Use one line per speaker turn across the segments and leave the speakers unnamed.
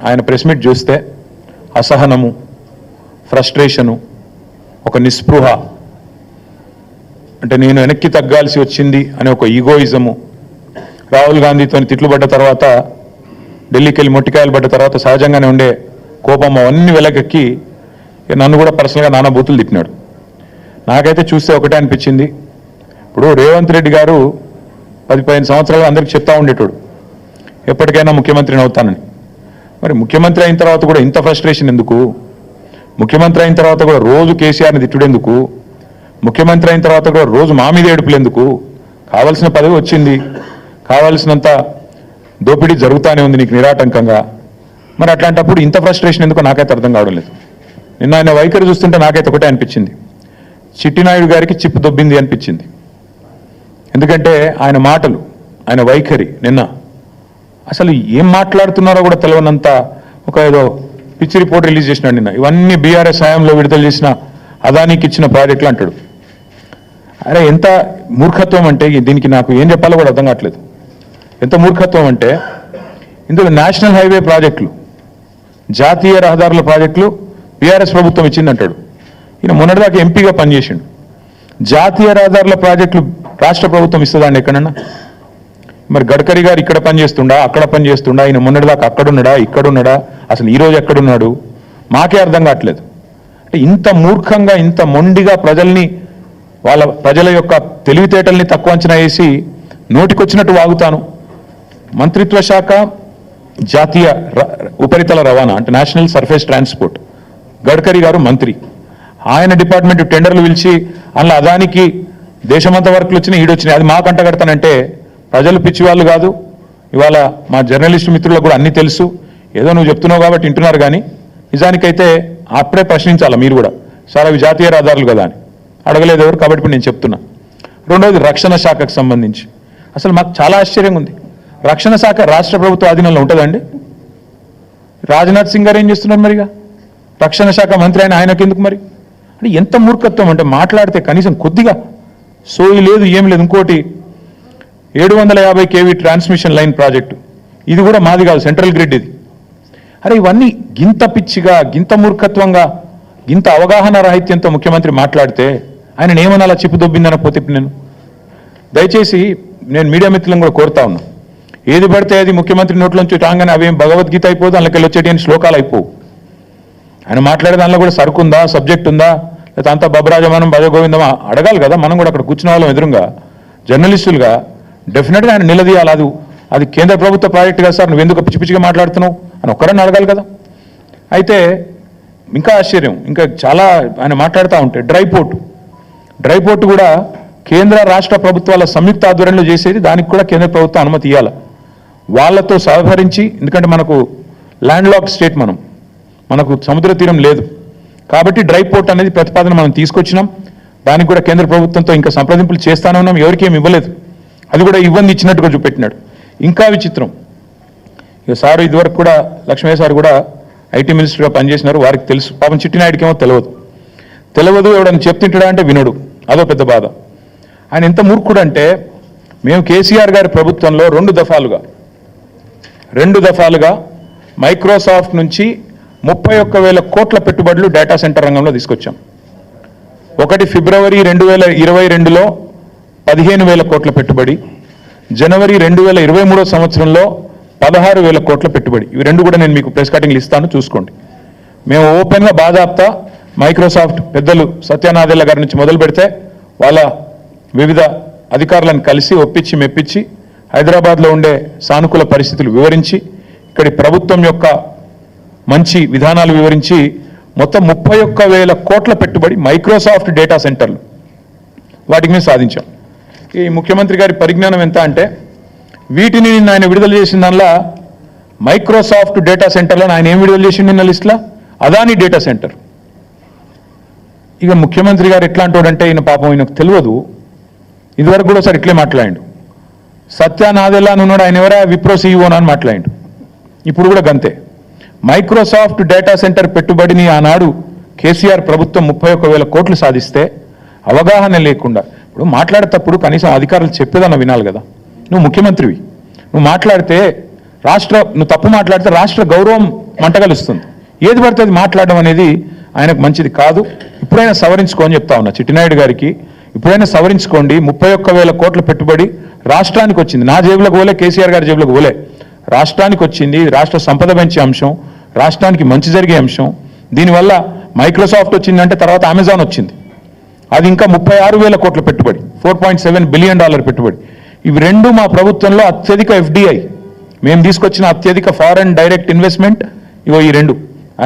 ఆయన press meet చూస్తే అసహనము, frustration, ఒక నిస్పృహ, అంటే నేను వెనక్కి తగ్గాల్సి వచ్చింది అనే ఒక ఈగోయిజము, రాహుల్ గాంధీతో తిట్లు పడ్డ తర్వాత, ఢిల్లీకి వెళ్ళి మొట్టికాయలు పడ్డ తర్వాత సహజంగానే ఉండే కోపం అవన్నీ వెలకెక్కి నన్ను కూడా పర్సనల్గా నానా బూతులు తిట్టినాడు. నాకైతే చూస్తే ఒకటే అనిపించింది, ఇప్పుడు రేవంత్ రెడ్డి గారు 10-15 సంవత్సరాలు అందరికీ చెప్తా ఉండేటోడు ఎప్పటికైనా ముఖ్యమంత్రిని అవుతానని. మరి ముఖ్యమంత్రి అయిన తర్వాత కూడా ఇంత ఫ్రస్ట్రేషన్ ఎందుకు? ముఖ్యమంత్రి అయిన తర్వాత కూడా రోజు కేసీఆర్ని తిట్టుడెందుకు? ముఖ్యమంత్రి అయిన తర్వాత కూడా రోజు మా మీద ఏడుపులు ఎందుకు? కావాల్సిన పదవి వచ్చింది, కావాల్సినంత దోపిడీ జరుగుతూనే ఉంది నీకు నిరాటంకంగా. మరి అట్లాంటప్పుడు ఇంత ఫ్రస్ట్రేషన్ ఎందుకో నాకైతే అర్థం కావడం లేదు. నిన్న ఆయన వైఖరి చూస్తుంటే నాకైతే ఒకటే అనిపించింది, చిట్టినాయుడు గారికి చిప్పు దొబ్బింది అనిపించింది. ఎందుకంటే ఆయన మాటలు, ఆయన వైఖరి నిన్న అసలు ఏం మాట్లాడుతున్నారో కూడా తెలియనంత ఒక ఏదో పిచ్చి రిపోర్ట్ రిలీజ్ చేసినాడు నిన్న. ఇవన్నీ బీఆర్ఎస్ హయాంలో విడుదల చేసిన అదానికి ఇచ్చిన ప్రాజెక్టులు అంటాడు. అరే ఎంత మూర్ఖత్వం అంటే దీనికి నాకు ఏం చెప్పాలో కూడా అర్థం కావట్లేదు. ఎంత మూర్ఖత్వం అంటే ఇందులో నేషనల్ హైవే ప్రాజెక్టులు, జాతీయ రహదారుల ప్రాజెక్టులు బీఆర్ఎస్ ప్రభుత్వం ఇచ్చిందంటాడు. ఈయన మొన్నటిదాకా ఎంపీగా పనిచేసిండు. జాతీయ రహదారుల ప్రాజెక్టులు రాష్ట్ర ప్రభుత్వం ఇస్తుందండి ఎక్కడన్నా? మరి గడ్కరీ గారు ఇక్కడ పనిచేస్తుండా, అక్కడ పనిచేస్తుండా? ఈయన మొన్నటిదాకా అక్కడున్నాడా, ఇక్కడున్నాడా? అసలు ఈరోజు ఎక్కడున్నాడు? మాకే అర్థం కావట్లేదు. అంటే ఇంత మూర్ఖంగా, ఇంత మొండిగా ప్రజల యొక్క తెలివితేటల్ని తక్కువ అంచనా వేసి నోటికొచ్చినట్టు వాగుతాను. మంత్రిత్వ శాఖ జాతీయ ఉపరితల రవాణా అంటే నేషనల్ సర్ఫేస్ ట్రాన్స్పోర్ట్, గడ్కరీ గారు మంత్రి. ఆయన డిపార్ట్మెంట్ టెండర్లు పిలిచి అందులో అదానికి దేశమంత వర్కులు వచ్చినాయి, ఈడొచ్చినాయి. అది మాకు అంటగడతానంటే ప్రజలు పిచ్చివాళ్ళు కాదు. ఇవాళ మా జర్నలిస్టు మిత్రులకు కూడా అన్నీ తెలుసు. ఏదో నువ్వు చెప్తున్నావు కాబట్టి వింటున్నారు, కానీ నిజానికైతే అప్పుడే ప్రశ్నించాలా మీరు కూడా, సార్ అవి జాతీయ రహదారులు కదా అని. అడగలేదు ఎవరు, కాబట్టి ఇప్పుడు నేను చెప్తున్నా. రెండవది రక్షణ శాఖకు సంబంధించి అసలు మాకు చాలా ఆశ్చర్యంగా ఉంది. రక్షణ శాఖ రాష్ట్ర ప్రభుత్వ ఆధీనంలో ఉంటుందండి. రాజ్నాథ్ సింగ్ గారు ఏం చేస్తున్నారు మరిగా? రక్షణ శాఖ మంత్రి ఆయనకు ఎందుకు మరి? అంటే ఎంత మూర్ఖత్వం అంటే మాట్లాడితే కనీసం కొద్దిగా సోయి లేదు, ఏం లేదు. ఇంకోటి 750 kV ట్రాన్స్మిషన్ లైన్ ప్రాజెక్టు, ఇది కూడా మాది కాదు, సెంట్రల్ గ్రిడ్ ఇది. అరే ఇవన్నీ గింత పిచ్చిగా, గింత మూర్ఖత్వంగా, గింత అవగాహన రాహిత్యంతో ముఖ్యమంత్రి మాట్లాడితే ఆయన ఏమనాలా? చిప్పు దొబ్బిందనకపోతే ఇప్పుడు దయచేసి నేను మీడియా మిత్రులను కూడా కోరుతా ఉన్నా, ఏది పడితే అది ముఖ్యమంత్రి నోట్లోంచి రాగానే అవేం భగవద్గీత అయిపోదు, అందులోకి వచ్చేటి శ్లోకాలు అయిపోవు. ఆయన మాట్లాడే దానిలో కూడా సరుకుందా, సబ్జెక్ట్ ఉందా, లేకపోతే అంతా బబరాజమానం భజగోవిందమా అడగాలి కదా. మనం కూడా అక్కడ కూర్చున్న వాళ్ళం ఎదురుగా జర్నలిస్టులుగా డెఫినెట్గా ఆయన నిలదీయాలి. అది కేంద్ర ప్రభుత్వ ప్రాజెక్టు కదా సార్, నువ్వు ఎందుకు పిచ్చి పిచ్చిగా మాట్లాడుతున్నావు అని ఒక్కరన్నా అడగాలి కదా. అయితే ఇంకా ఆశ్చర్యం, ఇంకా చాలా ఆయన మాట్లాడుతూ ఉంటే డ్రై పోర్టు కూడా కేంద్ర రాష్ట్ర ప్రభుత్వాల సంయుక్త ఆధ్వర్యంలో చేసేది, దానికి కూడా కేంద్ర ప్రభుత్వం అనుమతి ఇవ్వాలి. వాళ్ళతో సహకరించి, ఎందుకంటే మనకు ల్యాండ్ లాక్ స్టేట్, మనకు సముద్ర తీరం లేదు కాబట్టి డ్రై పోర్ట్ అనేది ప్రతిపాదన మనం తీసుకొచ్చినాం. దానికి కూడా కేంద్ర ప్రభుత్వంతో ఇంకా సంప్రదింపులు చేస్తానే ఉన్నాం. ఎవరికి ఏమి ఇవ్వలేదు, అది కూడా ఇవ్వండి ఇచ్చినట్టుగా చూపెట్టినాడు. ఇంకా విచిత్రం, ఇక సారు ఇదివరకు కూడా లక్ష్మయ్య సార్ కూడా ఐటీ మినిస్టర్గా పనిచేసినారు, వారికి తెలుసు. పాపం చిట్టినాయుడికి ఏమో తెలియదు, ఎవడని చెప్తుంటాడా అంటే వినడు, అదో పెద్ద బాధ. ఆయన ఎంత మూర్ఖుడు అంటే, మేము కేసీఆర్ గారి ప్రభుత్వంలో రెండు దఫాలుగా మైక్రోసాఫ్ట్ నుంచి 31,000 కోట్ల పెట్టుబడులు డేటా సెంటర్ రంగంలో తీసుకొచ్చాం. ఒకటి ఫిబ్రవరి 2022లో 15,000 కోట్ల పెట్టుబడి, జనవరి 2023 సంవత్సరంలో 16,000 కోట్ల పెట్టుబడి. ఇవి రెండు కూడా నేను మీకు ప్రెస్ కటింగ్లు ఇస్తాను, చూసుకోండి. మేము ఓపెన్గా బాజాప్తా మైక్రోసాఫ్ట్ పెద్దలు సత్యనాదెల్ల గారి నుంచి మొదలు పెడితే వాళ్ళ వివిధ అధికారులను కలిసి ఒప్పించి మెప్పించి హైదరాబాద్లో ఉండే సానుకూల పరిస్థితులు వివరించి, ఇక్కడి ప్రభుత్వం యొక్క మంచి విధానాలు వివరించి మొత్తం 31,000 కోట్ల పెట్టుబడి మైక్రోసాఫ్ట్ డేటా సెంటర్లు, వాటికి మేము సాధించాం. ఈ ముఖ్యమంత్రి గారి పరిజ్ఞానం ఎంత అంటే, వీటిని ఆయన విడుదల చేసిన దానిలో మైక్రోసాఫ్ట్ డేటా సెంటర్లో ఆయన ఏం విడుదల చేసిండు నిన్న లిస్టులో? Adani data centre. ఇక ముఖ్యమంత్రి గారు ఎట్లాంటి వాడంటే, ఈయన పాపం ఈయనకు తెలియదు. ఇదివరకు కూడా ఒకసారి ఇట్లే మాట్లాడిండు. సత్యనాదెల్లా ఉన్నాడు, ఆయన ఎవరా విప్రో సీఈఓనా అని మాట్లాడిండు. ఇప్పుడు కూడా గంతే. మైక్రోసాఫ్ట్ డేటా సెంటర్ పెట్టుబడిని ఆనాడు కేసీఆర్ ప్రభుత్వం 31,000 కోట్లు సాధిస్తే అవగాహన లేకుండా, ఇప్పుడు మాట్లాడేటప్పుడు కనీసం అధికారులు చెప్పేదన్న వినాలి కదా. నువ్వు ముఖ్యమంత్రివి, నువ్వు మాట్లాడితే నువ్వు తప్పు మాట్లాడితే రాష్ట్ర గౌరవం మంటగలుస్తుంది. ఏది పడితే అది మాట్లాడడం అనేది ఆయనకు మంచిది కాదు. ఇప్పుడైనా సవరించుకోని చెప్తా ఉన్నా చిట్టినాయుడు గారికి, ఇప్పుడైనా సవరించుకోండి. 31,000 కోట్ల పెట్టుబడి రాష్ట్రానికి వచ్చింది. నా జేబులకు పోలే, కేసీఆర్ గారి జేబులకు పోలే, రాష్ట్రానికి వచ్చింది. రాష్ట్ర సంపద పెంచే అంశం, రాష్ట్రానికి మంచి జరిగే అంశం. దీనివల్ల మైక్రోసాఫ్ట్ వచ్చిందంటే తర్వాత అమెజాన్ వచ్చింది, అది ఇంకా 36,000 కోట్ల పెట్టుబడి, $4.7 బిలియన్ పెట్టుబడి. ఇవి రెండు మా ప్రభుత్వంలో అత్యధిక FDI, మేము తీసుకొచ్చిన అత్యధిక ఫారెన్ డైరెక్ట్ ఇన్వెస్ట్మెంట్ ఇవో ఈ రెండు,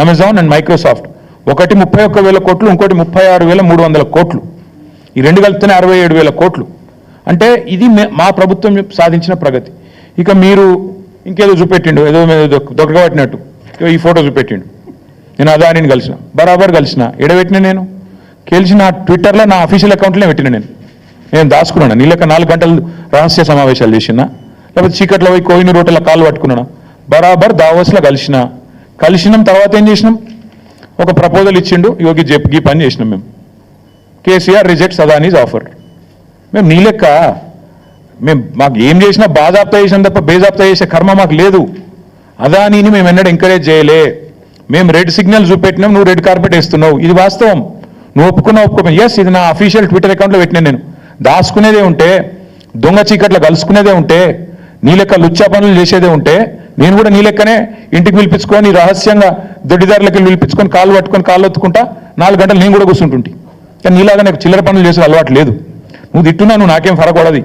అమెజాన్ అండ్ మైక్రోసాఫ్ట్. ఒకటి 31,000 కోట్లు, ఇంకోటి 36,300 కోట్లు. ఈ రెండు కలిపితేనే 67,000 కోట్లు. అంటే ఇది మా ప్రభుత్వం సాధించిన ప్రగతి. ఇక మీరు ఇంకేదో చూపెట్టిండు, ఏదో దొరకబట్టినట్టు ఈ ఫోటో చూపెట్టిండు. నేను అదానిని కలిసిన, బరాబర్ కలిసిన. ఎడబెట్టిన నేను గెలిచిన ట్విట్టర్లో నా అఫీషియల్ అకౌంట్లోనే పెట్టిన. నేను దాచుకున్నాను. నీళ్ళక 4 గంటలు రహస్య సమావేశాలు చేసినా, లేకపోతే చీకట్లో పోయి కోహినూరు హోటల్లో కాళ్ళు పట్టుకున్నాను. బరాబర్ దావోస్లో కలిసినాం. తర్వాత ఏం చేసినాం, ఒక ప్రపోజల్ ఇచ్చిండు, యోగి జెప్కి పని చేసినాం మేము. KCR rejects Adanis offer. మేము నీ లెక్క మాకు ఏం చేసినా బాజాప్తా చేసినాం తప్ప బేజాప్తా చేసే కర్మ మాకు లేదు. అదానీని మేము ఎన్నడూ ఎంకరేజ్ చేయలే. మేము రెడ్ సిగ్నల్ చూపెట్టినాం, నువ్వు రెడ్ కార్పెట్ వేస్తున్నావు. ఇది వాస్తవం. నువ్వు ఒప్పుకోకపోయినా ఎస్, ఇది నా అఫీషియల్ ట్విట్టర్ అకౌంట్లో పెట్టినా. నేను దాచుకునేదే ఉంటే, దొంగ చీకట్లో కలుసుకునేదే ఉంటే, నీ లెక్క లుచ్చా పనులు చేసేదే ఉంటే, నేను కూడా నీ లెక్కనే ఇంటికి పిలిపించుకొని రహస్యంగా దొడ్డిదారులకి పిలిపించుకొని కాళ్ళు పట్టుకొని కాళ్ళు ఒత్తుకుంటా 4 గంటలు నేను కూడా కూర్చుంటుంటి. కానీ నీలాగా నాకు చిల్లర పనులు చేసే అలవాటు లేదు. నువ్వు తిట్టున్నా, నువ్వు నాకేం ఫరకూడదు.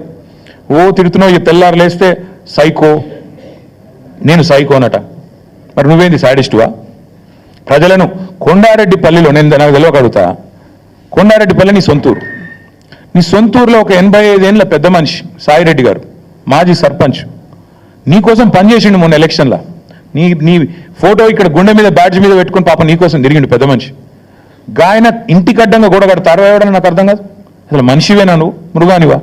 తిడుతున్నావు, ఈ తెల్లారు లేస్తే సైకో, నేను సైకో అనట. మరి నువ్వేంది సాడిస్టువా? ప్రజలను కొండారెడ్డిపల్లిలో, నేను నాకు తెలియకడుగుతా, కొండారెడ్డిపల్లి నీ సొంతూరు. నీ సొంతూరులో ఒక 85 ఏళ్ళ పెద్ద మనిషి సాయిరెడ్డి గారు, మాజీ సర్పంచ్, నీకోసం పనిచేసిండు మొన్న ఎలక్షన్లో. నీ ఫోటో ఇక్కడ గుండె మీద బ్యాడ్జ్ మీద పెట్టుకుని పాపం నీకోసం తిరిగిండు పెద్ద మనిషి. గాయన ఇంటికడ్డంగా గోడ కడతారు ఎవడని నాకు అర్థం కాదు. అసలు మనిషివేనా నువ్వు, మృగానివా?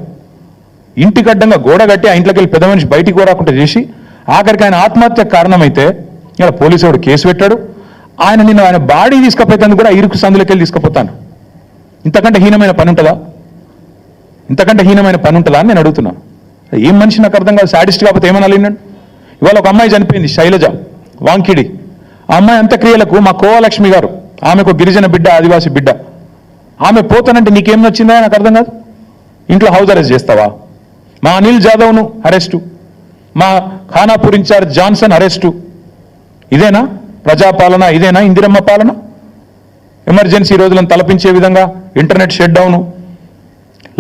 ఇంటికడ్డంగా గోడ కట్టి ఆ ఇంట్లోకి వెళ్ళి పెద్ద మనిషి బయటికి రాకుండా చేసి ఆఖరికి ఆయన ఆత్మహత్య కారణమైతే ఇలా పోలీసు వాడు కేసు పెట్టాడు. ఆయన బాడీ తీసుకుపోయేందుకు కూడా ఇరుకు సందులోకి వెళ్ళి తీసుకుపోతాను. ఇంతకంటే హీనమైన పని ఉంటుందా? ఇంతకంటే హీనమైన పని ఉంటుందా అని నేను అడుగుతున్నాను. ఏం మనిషి నాకు అర్థం కాదు. సాడిస్ట్ కాకపోతే ఏమన్నా అలిగినాడు. ఇవాళ ఒక అమ్మాయి చనిపోయింది, శైలజ వాంకిడి. ఆ అమ్మాయి అంత్యక్రియలకు మా కోవలక్ష్మి గారు, ఆమెకు గిరిజన బిడ్డ, ఆదివాసీ బిడ్డ, ఆమె పోతానంటే నీకేం నచ్చిందా నాకు అర్థం కాదు. ఇంట్లో హౌస్ అరెస్ట్ చేస్తావా? మా అనిల్ జాదవ్ను అరెస్టు, మా ఖానాపూర్ ఇన్ఛార్జ్ జాన్సన్ అరెస్టు. ఇదేనా ప్రజాపాలన? ఇదేనా ఇందిరమ్మ పాలన? ఎమర్జెన్సీ రోజులను తలపించే విధంగా ఇంటర్నెట్ షట్ డౌను,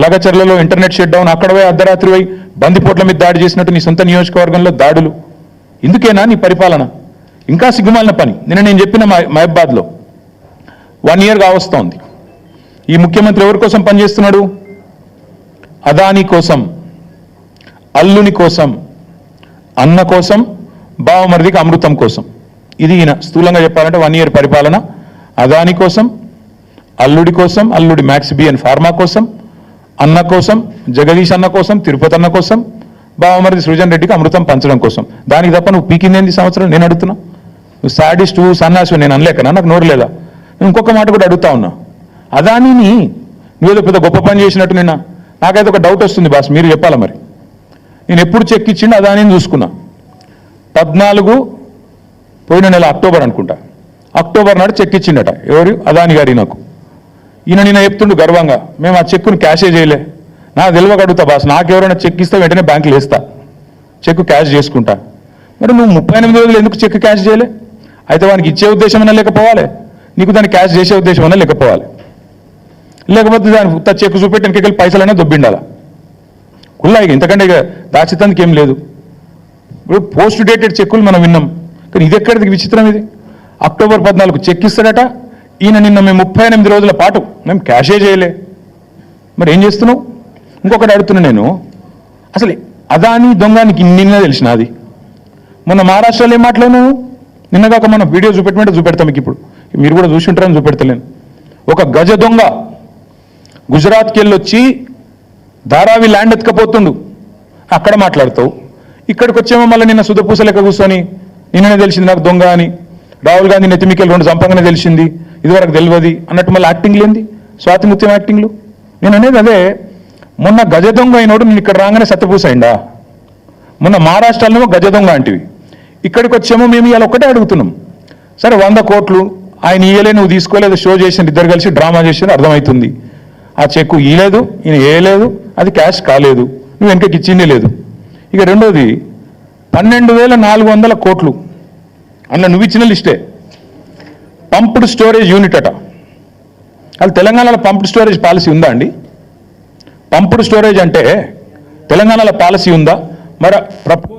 లగచర్లలో ఇంటర్నెట్ షట్ డౌన్, అక్కడ పోయి అర్ధరాత్రి పోయి బందిపోట్ల మీద దాడి చేసినట్టు నీ సొంత నియోజకవర్గంలో దాడులు. ఇందుకేనా నీ పరిపాలన? ఇంకా సిగ్గుమాలిన పని. నేను చెప్పిన మహబాద్లో 1 ఇయర్ కావస్తోంది. ఈ ముఖ్యమంత్రి ఎవరి కోసం పనిచేస్తున్నాడు? అదానీ కోసం, అల్లుని కోసం, అన్న కోసం, బావమరిదికి అమృతం కోసం. ఇది ఈయన స్థూలంగా చెప్పాలంటే 1 ఇయర్ పరిపాలన. అదానీ కోసం, అల్లుడి కోసం, అల్లుడి మ్యాక్స్ బిఎన్ ఫార్మా కోసం, అన్న కోసం, జగదీష్ అన్న కోసం, తిరుపతి అన్న కోసం, బావమరిది సృజన్ రెడ్డికి అమృతం పంచడం కోసం. దానికి తప్ప నువ్వు పీకిందేంది సంవత్సరం? నేను అడుగుతున్నా. నువ్వు సాడిస్ట్, సన్నాసి నేను అనలేకనా? నాకు నోరు లేదా? నేను ఇంకొక మాట కూడా అడుగుతా ఉన్నా. అదానీని నువ్వేదో పెద్ద గొప్ప పని చేసినట్టు నాకైతే ఒక డౌట్ వస్తుంది బాస్, మీరు చెప్పాలా మరి. నేను ఎప్పుడు చెక్ ఇచ్చిండు అదానీని చూసుకున్నా. 14 పోయిన నెల అక్టోబర్ అనుకుంటా, అక్టోబర్ నాడు చెక్ ఇచ్చిండట. ఎవరు? అదాని గారి. నాకు ఈయన నిన్న చెప్తుండు గర్వంగా, మేము ఆ చెక్కును క్యాషే చేయలే. నాకు తెలియక అడుగుతా బాస్, నాకెవరైనా చెక్ ఇస్తే వెంటనే బ్యాంకులు వేస్తా, చెక్ క్యాష్ చేసుకుంటా. మరి నువ్వు 38 రోజులు ఎందుకు చెక్ క్యాష్ చేయలే? అయితే వానికి ఇచ్చే ఉద్దేశం అన్నా లేకపోవాలి, నీకు దాన్ని క్యాష్ చేసే ఉద్దేశం అన్నా లేకపోవాలి. లేకపోతే దాని చెక్ చూపెట్టి వెనకెళ్ళి పైసలైనా దొబ్బిండాలా కుల్లా. ఇక ఇంతకంటే ఇక దాచితందుకు ఏం లేదు. ఇప్పుడు పోస్ట్ డేటెడ్ చెక్కులు మనం విన్నాం, కానీ ఇది ఎక్కడిది విచిత్రం ఇది. అక్టోబర్ 14 చెక్ ఇస్తాడట ఈయన. నిన్న మేము 38 రోజుల పాటు మేము క్యాషే చేయలే. మరి ఏం చేస్తున్నావు? ఇంకొకటి అడుగుతున్నా నేను, అసలు అదాని దొంగనికి నిన్న తెలిసిన అది మొన్న మహారాష్ట్రలో ఏం మాట్లాడినావు? నిన్నగాక మనం వీడియో చూపెట్టమంటే చూపెడతాం మీకు. ఇప్పుడు మీరు కూడా చూసి ఉంటారని చూపెడతలేను. ఒక గజ దొంగ గుజరాత్కి వెళ్ళి వచ్చి ధారావి ల్యాండ్ ఎత్తుకపోతుండు, అక్కడ మాట్లాడతావు. ఇక్కడికి వచ్చేమో మళ్ళీ నిన్న సుధపూస లెక్క కూర్చొని నిన్ననే తెలిసింది నాకు దొంగ అని, రాహుల్ గాంధీ నెత్తిమికెళ్ళి 2 చంపగానే తెలిసింది, ఇదివరకు తెలియదు అన్నట్టు మళ్ళీ యాక్టింగ్ లేంది, స్వాతిముత్యం యాక్టింగ్లు. నేను అనేది అదే, మొన్న గజ దొంగ అయినోడు నేను ఇక్కడ రాగానే సత్యపూసైందా? మొన్న మహారాష్ట్రలో గజ దొంగ అంటివి, ఇక్కడికి వచ్చేమో మేము ఇవాళ ఒక్కటే అడుగుతున్నాం. సరే 100 కోట్లు ఆయన ఇయ్యలే, నువ్వు తీసుకోలేదు, షో చేసిన ఇద్దరు కలిసి డ్రామా చేసిన అర్థమవుతుంది. ఆ చెక్కు ఇయ్యలేదు, ఈయన వేయలేదు, అది క్యాష్ కాలేదు, నువ్వు వెనకకి ఇచ్చిందే లేదు. ఇక రెండోది 12,400 కోట్లు అందులో నువ్వు ఇచ్చిన లిస్టే పంప్డ్ స్టోరేజ్ యూనిట్ అట. అది తెలంగాణలో పంప్డ్ స్టోరేజ్ పాలసీ ఉందా అండి? పంప్డ్ స్టోరేజ్ అంటే తెలంగాణలో పాలసీ ఉందా? మరి ప్రపోజల్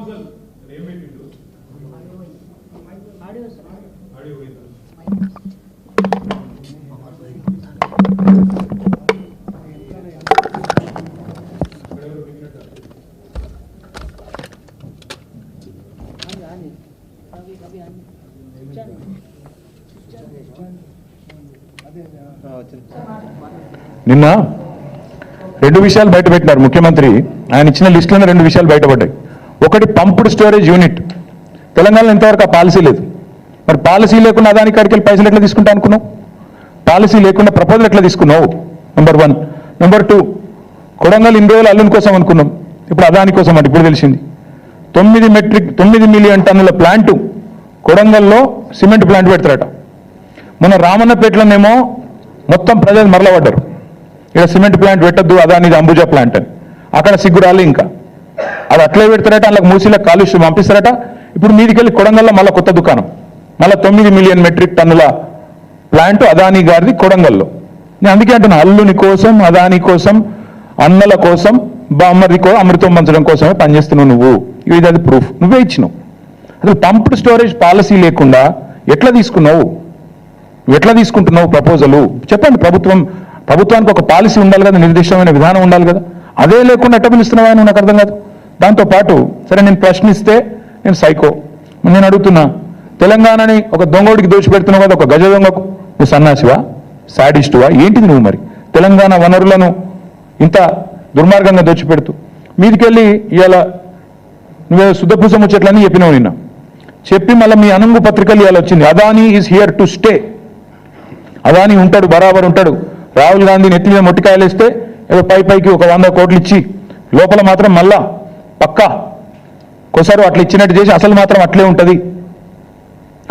నిన్న 2 విషయాలు బయటపెట్టినారు ముఖ్యమంత్రి. ఆయన ఇచ్చిన లిస్టులోనే 2 విషయాలు బయటపడ్డాయి. ఒకటి పంప్డ్ స్టోరేజ్ యూనిట్. తెలంగాణలో ఇంతవరకు ఆ పాలసీ లేదు. మరి పాలసీ లేకుండా అదాని కాడికి వెళ్ళి పైసలు ఎట్లా తీసుకుంటా అనుకున్నావు? పాలసీ లేకుండా ప్రపోజల్ ఎట్లా తీసుకున్నావు? నెంబర్ 1. నెంబర్ 2, కొడంగల్ ఇన్ని రోజులు అల్లుని కోసం అనుకున్నాం, ఇప్పుడు అదాని కోసం అంటే ఇప్పుడు తెలిసింది. 9 మిలియన్ టన్నుల ప్లాంటు కొడంగల్లో సిమెంట్ ప్లాంట్ పెడతారట. మొన్న రామన్నపేటలోనేమో మొత్తం ప్రజలు మరలబడ్డారు, ఇక్కడ సిమెంట్ ప్లాంట్ పెట్టద్దు, అదానిది అంబుజా ప్లాంట్ అని. అక్కడ సిగ్గురాలి ఇంకా అది అట్లే పెడతారట, అందులో మూసీలకు కాలుష్యం పంపిస్తారట. ఇప్పుడు మీదికెళ్ళి కొడంగల్లో మళ్ళీ కొత్త దుకాణం, మళ్ళీ 9 మిలియన్ మెట్రిక్ టన్నుల ప్లాంట్ అదాని గారిది కొడంగల్లో. నేను అందుకే అంటున్నా, అల్లుని కోసం, అదాని కోసం, అన్నల కోసం, బామ్మరికో అమృతం పంచడం కోసమే పనిచేస్తున్నావు నువ్వు. ఇది అది ప్రూఫ్ నువ్వే ఇచ్చినావు. అసలు పంప్డ్ స్టోరేజ్ పాలసీ లేకుండా ఎట్లా తీసుకున్నావు? ఎట్లా తీసుకుంటున్నావు ప్రపోజలు? చెప్పండి. ప్రభుత్వానికి ఒక పాలసీ ఉండాలి కదా, నిర్దిష్టమైన విధానం ఉండాలి కదా. అదే లేకుండా ఎట్లా పిలుస్తున్నావా నువ్వు? నాకు అర్థం కాదు. దాంతోపాటు సరే నేను ప్రశ్నిస్తే నేను సైకో, నేను అడుగుతున్నా, తెలంగాణని ఒక దొంగోడికి దోచిపెడుతున్నావు కదా, ఒక గజ దొంగకు నువ్వు సన్నాసివా, సాడిస్టువా, ఏంటిది నువ్వు? మరి తెలంగాణ వనరులను ఇంత దుర్మార్గంగా దోచిపెడుతూ మీదికెళ్ళి ఇలా నువ్వేదో శుద్ధపూస ముచ్చట్లని చెప్పినావు నిన్న. చెప్పి మళ్ళీ మీ అనంగు పత్రికలు ఇవాళ వచ్చింది, Adani is here to stay. Adani ఉంటాడు, బరాబర్ ఉంటాడు. రాహుల్ గాంధీ నెత్తి మీద మొట్టికాయలు వేస్తే ఏదో పైకి ఒక 100 కోట్లు ఇచ్చి లోపల మాత్రం మళ్ళా పక్కా ఒకసారి అట్లా ఇచ్చినట్టు చేసి అసలు మాత్రం అట్లే ఉంటుంది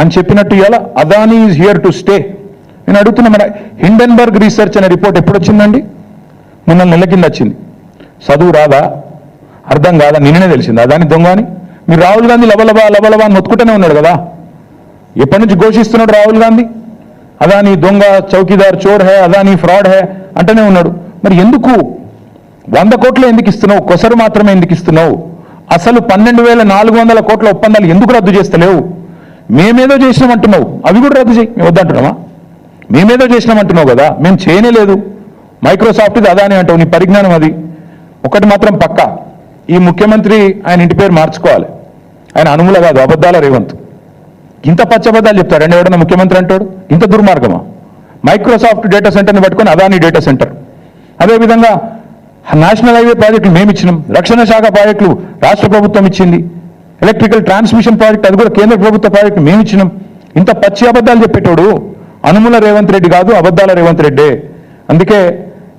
అని చెప్పినట్టు ఇవాళ Adani is here to stay. నేను అడుగుతున్నా, మన హిండెన్బర్గ్ రీసెర్చ్ అనే రిపోర్ట్ ఎప్పుడు వచ్చిందండి? మొన్న నెల కింద వచ్చింది. చదువు రాదా, అర్థం కాదా? నిన్ననే తెలిసింది అదాని దొంగ అని. మీరు రాహుల్ గాంధీ లబలబా అని మొత్తుకుంటూనే ఉన్నాడు కదా. ఎప్పటి నుంచి ఘోషిస్తున్నాడు రాహుల్ గాంధీ? అదాని దొంగ, చౌకీదార్ చోర్ హే, అదాని ఫ్రాడ్ హే అంటూనే ఉన్నాడు. మరి ఎందుకు 100 కోట్లు ఎందుకు ఇస్తున్నావు? కొసరు మాత్రమే ఎందుకు ఇస్తున్నావు? అసలు 12,400 కోట్ల ఒప్పందాలు ఎందుకు రద్దు చేస్తలేవు? మేమేదో చేసినామంటున్నావు, అవి కూడా రద్దు చేయి. మేము వద్దంటున్నావా? మేమేదో చేసినామంటున్నావు కదా, మేము చేయనే లేదు. మైక్రోసాఫ్ట్ ఇది అదాని అంటావు, నీ పరిజ్ఞానం అది. ఒకటి మాత్రం పక్కా, ఈ ముఖ్యమంత్రి ఆయన ఇంటి పేరు మార్చుకోవాలి. ఆయన అనుముల కాదు, అబద్ధాల రేవంత్. ఇంత పచ్చబద్దాలు చెప్తాడండి ఎవడన్నా ముఖ్యమంత్రి అంటాడు? ఇంత దుర్మార్గమా? మైక్రోసాఫ్ట్ డేటా సెంటర్ని పట్టుకొని అదాని డేటా సెంటర్. అదేవిధంగా నేషనల్ హైవే ప్రాజెక్టులు మేము ఇచ్చినాం, రక్షణ శాఖ ప్రాజెక్టులు రాష్ట్ర ప్రభుత్వం ఇచ్చింది, ఎలక్ట్రికల్ ట్రాన్స్మిషన్ ప్రాజెక్ట్ అది కూడా కేంద్ర ప్రభుత్వ ప్రాజెక్టు మేము ఇచ్చినాం. ఇంత పచ్చి అబద్ధాలు చెప్పేటోడు అనుముల రేవంత్ రెడ్డి కాదు, అబద్ధాల రేవంత్ రెడ్డే. అందుకే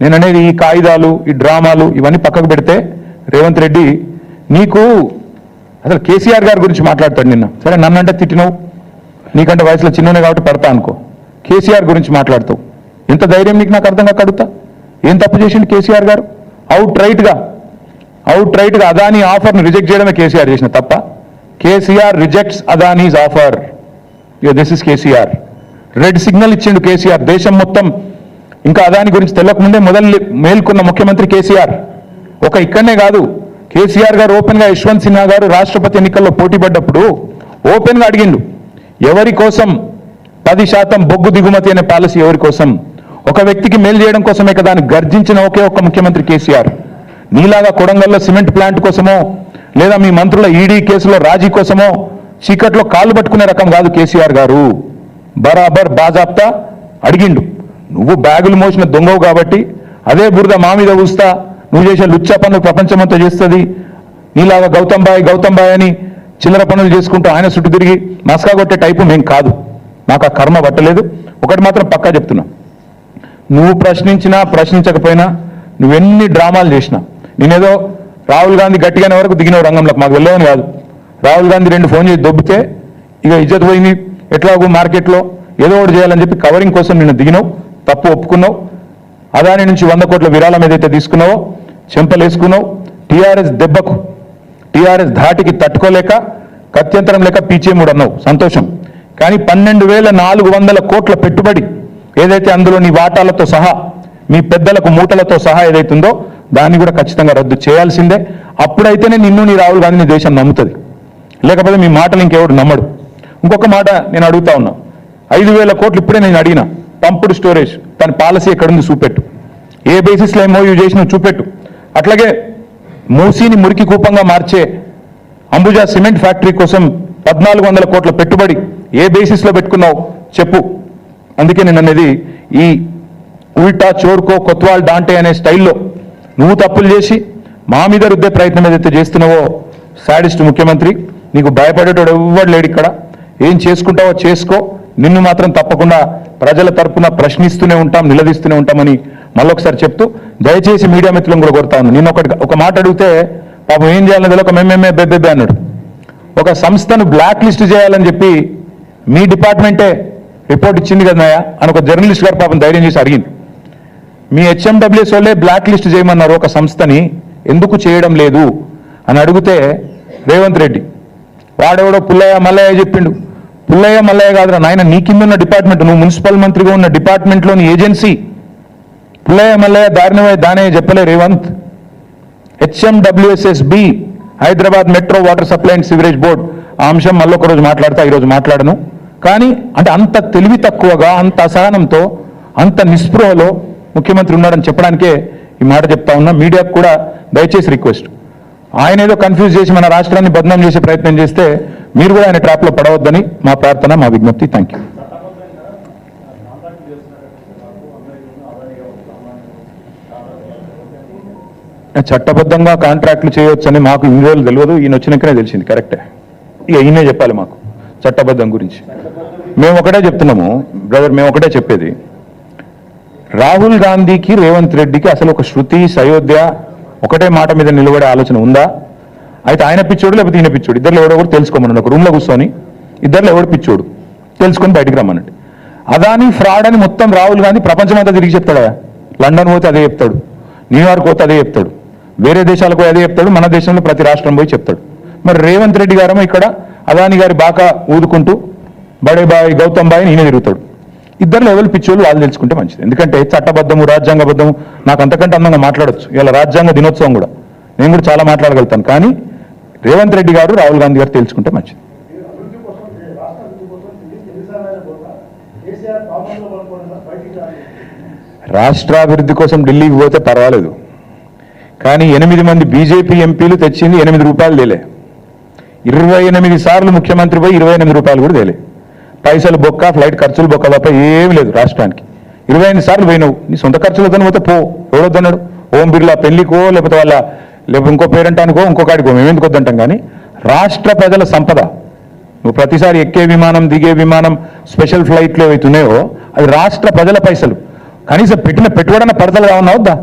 నేను అనేది, ఈ కాయిదాలు, ఈ డ్రామాలు ఇవన్నీ పక్కకు పెడితే రేవంత్ రెడ్డి నీకు అసలు కేసీఆర్ గారి గురించి మాట్లాడతాడు. నిన్న సరే నన్నంటే తిట్టినావు, నీకంటే వయసులో చిన్ననే కాబట్టి పడతా అనుకో. కేసీఆర్ గురించి మాట్లాడతావు, ఎంత ధైర్యం నీకు? నాకు అర్థం కాక అడుగుతా, ఏం తప్పు చేసిండు కేసీఆర్ గారు? అవుట్ రైట్గా అదానీ ఆఫర్ని రిజెక్ట్ చేయడమే కేసీఆర్ చేసిన తప్ప. KCR rejects Adanis offer. This is KCR. Red signal ఇచ్చిండు కేసీఆర్. దేశం మొత్తం ఇంకా అదాని గురించి తెలియకముందే మేల్కొన్న ముఖ్యమంత్రి కేసీఆర్. ఇక్కడనే కాదు, కేసీఆర్ గారు ఓపెన్గా యశ్వంత్ సిన్హా గారు రాష్ట్రపతి ఎన్నికల్లో పోటీ పడ్డప్పుడు ఓపెన్గా అడిగిండు, ఎవరి కోసం 10% బొగ్గు దిగుమతి అనే పాలసీ ఎవరి కోసం? ఒక వ్యక్తికి మేలు చేయడం కోసమే కదా అని గర్జించిన ఒకే ఒక్క ముఖ్యమంత్రి కేసీఆర్. నీలాగా కొడంగల్లో సిమెంట్ ప్లాంట్ కోసమో లేదా మీ మంత్రుల ఈడీ కేసులో రాజీ కోసమో చీకట్లో కాళ్ళు పట్టుకునే రకం కాదు కేసీఆర్ గారు. బరాబర్ బాజాప్తా అడిగిండు. నువ్వు బ్యాగులు మోసిన దొంగవు కాబట్టి అదే బురద మా మీద ఊస్తా, నువ్వు చేసే లుచ్చా పనులు ప్రపంచమంతా చేస్తుంది. నీలాగా గౌతమ్ బాయ్ అని చిల్లర పనులు చేసుకుంటూ ఆయన చుట్టూ తిరిగి మస్కా కొట్టే టైపు మేం కాదు. నాకు ఆ కర్మ పట్టలేదు. ఒకటి మాత్రం పక్కా చెప్తున్నా, నువ్వు ప్రశ్నించకపోయినా నువ్వెన్ని డ్రామాలు చేసినా, నేనేదో రాహుల్ గాంధీ గట్టిగానే వరకు దిగిన రంగంలోకి మాకు వెళ్ళవని కాదు. రాహుల్ గాంధీ 2 ఫోన్ చేసి దొబ్బితే ఇక ఇజ్జత్ పోయింది, ఎట్లాగో మార్కెట్లో ఏదో ఒకటి చేయాలని చెప్పి కవరింగ్ కోసం నిన్ను దిగినావు, తప్పు ఒప్పుకున్నావు. అదాని నుంచి 100 కోట్ల విరాళం ఏదైతే తీసుకున్నావో చెంపలేసుకున్నావు. టీఆర్ఎస్ దెబ్బకు, టీఆర్ఎస్ ధాటికి తట్టుకోలేక కత్యంతరం లేక పీచేముడు అన్నావు, సంతోషం. కానీ 12,400 కోట్ల పెట్టుబడి ఏదైతే అందులో నీ వాటాలతో సహా మీ పెద్దలకు మూటలతో సహా ఏదైతుందో దాన్ని కూడా ఖచ్చితంగా రద్దు చేయాల్సిందే. అప్పుడైతేనే నిన్ను నీ రాహుల్ గాంధీ నీ దేశం నమ్ముతుంది, లేకపోతే మీ మాటలు ఇంకెవడు నమ్మడు. ఇంకొక మాట నేను అడుగుతా ఉన్నా, 5,000 కోట్లు ఇప్పుడే నేను అడిగిన, పంపుడు స్టోరేజ్ దాని పాలసీ ఎక్కడుంది చూపెట్టు, ఏ బేసిస్లో ఎంఓయూ చేసినా చూపెట్టు. అట్లాగే మూసీని మురికి కూపంగా మార్చే అంబుజా సిమెంట్ ఫ్యాక్టరీ కోసం 1,400 కోట్ల పెట్టుబడి ఏ బేసిస్లో పెట్టుకున్నావు చెప్పు. అందుకే నేను అనేది ఈ ఉల్టా చోర్కో కొత్వాల్ డాంటే అనే స్టైల్లో నువ్వు తప్పులు చేసి మా మీద రుద్దే ప్రయత్నం ఏదైతే చేస్తున్నావో సాడిస్ట్ ముఖ్యమంత్రి, నీకు భయపడేటోడు ఎవ్వడు లేడు ఇక్కడ. ఏం చేసుకుంటావో చేసుకో, నిన్ను మాత్రం తప్పకుండా ప్రజల తరపున ప్రశ్నిస్తూనే ఉంటాం, నిలదీస్తూనే ఉంటామని మళ్ళొకసారి చెప్తూ దయచేసి మీడియా మిత్రులను కూడా కోరుతా ఉన్నాను. నిన్న ఒక మాట అడిగితే పాపం ఏం చేయాలని తెలియక మేమేమే బెబ్బెబ్బే అన్నాడు. ఒక సంస్థను బ్లాక్ లిస్ట్ చేయాలని చెప్పి మీ డిపార్ట్మెంటే రిపోర్ట్ ఇచ్చింది కదనాయా అని ఒక జర్నలిస్ట్ గారు పాపం ధైర్యం చేసి అడిగింది. మీ హెచ్ఎండబ్ల్యూఎస్ వాళ్ళే బ్లాక్ లిస్ట్ చేయమన్నారు ఒక సంస్థని, ఎందుకు చేయడం లేదు అని అడిగితే రేవంత్ రెడ్డి వాడెవడో పుల్లయ్య మల్లయ్య చెప్పిండు. పుల్లయ్య మల్లయ్య కాదురా నాయన, నీ కింద ఉన్న డిపార్ట్మెంట్, నువ్వు మున్సిపల్ మంత్రిగా ఉన్న డిపార్ట్మెంట్లోని ఏజెన్సీ. పుల్లయ్య మల్లయ్య దానే చెప్పలే Revanth. HMWSSB Hyderabad metro water supply and sewerage board ఆ అంశం మళ్ళీ ఒకరోజు మాట్లాడతా, ఈరోజు మాట్లాడను. కానీ అంటే అంత తెలివి తక్కువగా, అంత అసహనంతో, అంత నిస్పృహలో ముఖ్యమంత్రి ఉన్నాడని చెప్పడానికే ఈ మాట చెప్తా ఉన్నా. మీడియాకు కూడా దయచేసి రిక్వెస్ట్, ఆయన ఏదో కన్ఫ్యూజ్ చేసి మన రాష్ట్రాన్ని బదనాం చేసే ప్రయత్నం చేస్తే మీరు కూడా ఆయన ట్రాప్లో పడవద్దని మా ప్రార్థన, మా విజ్ఞప్తి. Thank you. చట్టబద్ధంగా కాంట్రాక్టులు చేయవచ్చని మాకు ఇన్ని రోజులు తెలియదు, ఈయన వచ్చినాకనే తెలిసింది. కరెక్టే, ఇక ఈయనే చెప్పాలి మాకు చట్టబద్ధం గురించి. మేము ఒకటే చెప్తున్నాము బ్రదర్, మేము ఒకటే చెప్పేది, రాహుల్ గాంధీకి రేవంత్ రెడ్డికి అసలు ఒక శృతి సయోధ్య ఒకటే మాట మీద నిలబడే ఆలోచన ఉందా? అయితే ఆయన పిచ్చోడు లేకపోతే ఈయన పిచ్చోడు, ఇద్దరు ఎవడో కూడా తెలుసుకోమన్నాడు. ఒక రూమ్లో కూర్చొని ఇద్దరు ఎవడు పిచ్చోడు తెలుసుకొని బయటికి రమ్మనండి. అదాని ఫ్రాడ్ అని మొత్తం రాహుల్ గాంధీ ప్రపంచమంతా తిరిగి చెప్తాడా? లండన్ పోతే అదే చెప్తాడు, న్యూయార్క్ పోతే అదే చెప్తాడు, వేరే దేశాలకు అదే చెప్తాడు, మన దేశంలో ప్రతి రాష్ట్రం పోయి చెప్తాడు. మరి రేవంత్ రెడ్డి గారేమో ఇక్కడ అదాని గారి బాకా ఊదుకుంటూ బడే బాయ్ గౌతమ్ బాయ్ ఈయన తిరుగుతాడు. ఇద్దరు ఎవరు పిచ్చోళ్ళు వాళ్ళు తెలుసుకుంటే మంచిది. ఎందుకంటే చట్టబద్ధము రాజ్యాంగబద్ధము నాకు అంతకంటే అందంగా మాట్లాడొచ్చు. ఇలా రాజ్యాంగ దినోత్సవం కూడా నేను కూడా చాలా మాట్లాడగలుగుతాను. కానీ రేవంత్ రెడ్డి గారు రాహుల్ గాంధీ గారు తెలుసుకుంటే మంచిది. రాష్ట్రాభివృద్ధి కోసం ఢిల్లీకి పోతే పర్వాలేదు, కానీ 8 మంది బీజేపీ ఎంపీలు తెచ్చింది 8 రూపాయలు తేలే. 28 సార్లు ముఖ్యమంత్రి పోయి 28 రూపాయలు కూడా తేలే. పైసలు బొక్క, ఫ్లైట్ ఖర్చులు బొక్క తప్ప ఏమి లేదు రాష్ట్రానికి. 28 సార్లు పోయినావు, నీ సొంత ఖర్చులతో పోతే పో, ఎవడొద్దన్నాడు? ఓం బిర్లా పెళ్లికో లేకపోతే లేకపోతే ఇంకో పేరంటానికో ఇంకొకటికో మేము ఎందుకు వద్దంటాం. కానీ రాష్ట్ర ప్రజల సంపద, నువ్వు ప్రతిసారి ఎక్కే విమానం, దిగే విమానం, స్పెషల్ ఫ్లైట్లు ఏవైతున్నాయో అది రాష్ట్ర ప్రజల పైసలు. కనీసం పెట్టిన పెట్టుబడిన పడతలు కావన్నా వద్దా?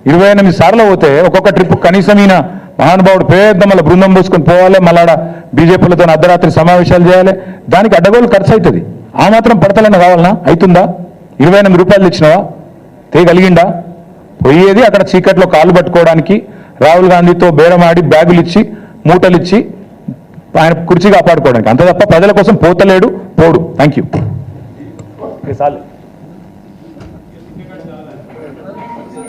28 సార్లు పోతే ఒక్కొక్క ట్రిప్ కనీసం ఈయన మహానుభావుడు పెద్ద మళ్ళీ బృందం పోసుకొని పోవాలి, మళ్ళా బీజేపీలతో అర్ధరాత్రి సమావేశాలు చేయాలి, దానికి అడ్డగోలు ఖర్చు అవుతుంది. ఆ మాత్రం పడతలన్నా కావాలన్నా? అవుతుందా? 28 రూపాయలు ఇచ్చినావా? తేగలిగిండా? పోయేది అక్కడ చీకట్లో కాలు పట్టుకోవడానికి, రాహుల్ గాంధీతో బేరమాడి బ్యాగులు ఇచ్చి మూటలు ఇచ్చి ఆయన కుర్చీ కాపాడుకోవడానికి, అంతే తప్ప ప్రజల కోసం పోతలేడు, పోడు. Thank you.